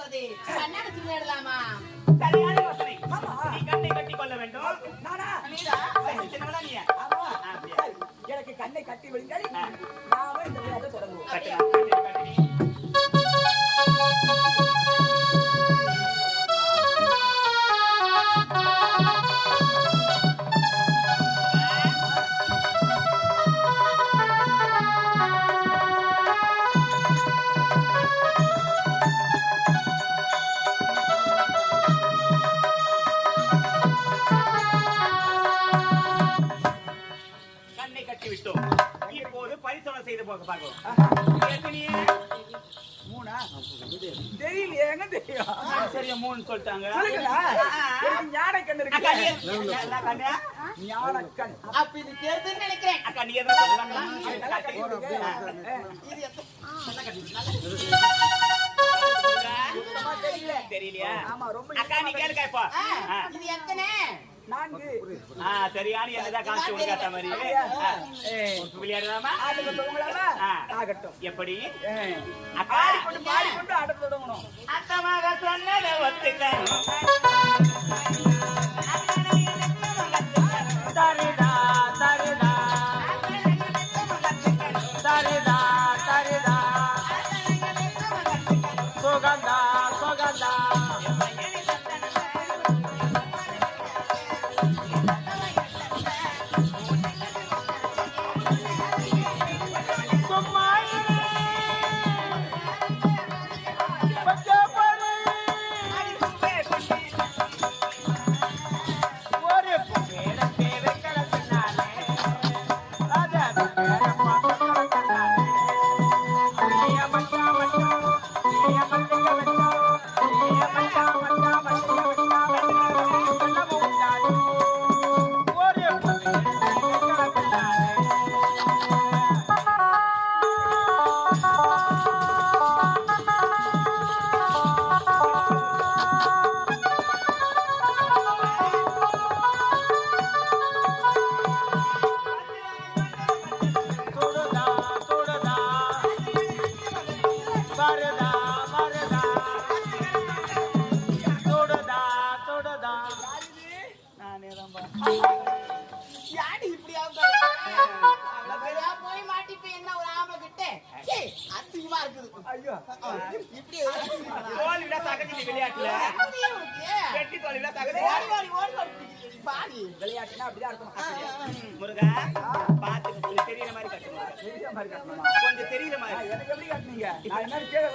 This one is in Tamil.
போறது? கண்ணாடி துணியிடலாமா? சரியான யோசனை. நீ கண்ணை கட்டிக் கொள்ள வேண்டும். நானா? நீதா? சின்னவளா நீ? ஆமா. எனக்கு கண்ணை கட்டி விழுந்தால் நாம இந்த விளையாட்டை தொடங்குவோம். கட்டு. கண்ணை கட்டி விட்டோம். இப்போது பரிசோதனை செய்து போக பார்க்கலாம். எத்தனையே? 3 தெரியலையே, எங்க தெரியும்? சரியா 3 சொல்லிட்டாங்க. சொல்லுங்களா? எனக்கு ஞான கண் இருக்கு. அக்கா நீ என்ன கண்ணா? ஞான கண். அப்ப இது தெரியுதுன்னு நினைக்கிறேன். அக்கா நீ எதை சொல்லுவாங்களா? நல்லா கட்டி இருக்கு. இது எப்ப? சுத்தமா தெரியல. தெரியலையா? ஆமா, ரொம்ப அக்கா நீ கேளுக்கா இப்போ. இது எத்தனை? 4. சரியான என்னதான் காமிச்சு கொடுக்காத மாதிரி. விளையாடலாமா? ஆகட்டும். எப்படி? அக்கா பாடிக்கொண்டு ஆட தொடங்கணும். அத்தமாக சொன்னதை ஒத்துக்க. சரிதா சரிதா சரிதா சரிதா சுகந்தா சுகந்தா யாடி இப்படி போய் மாட்டிப்ப என்ன ஒரு ஆம்பளை கிட்ட அசிங்கமா இருக்குது. ஐயோ, இப்படி தோல்விடா சகஜி விளையாட்டுல வெட்டி தோல்விடா சகஜி ஓடி ஓடி ஓடி ஓடி பாடி விளையாட்டுனா அப்படிதான் இருக்கணும். முருகா பாத்து கொஞ்சம் தெரியற மாதிரி கட்டணும். பெரிய மாதிரி கட்டணுமா? கொஞ்சம் தெரியற மாதிரி எனக்கு எப்படி கட்டுனீங்க? நான் என்ன கேட்க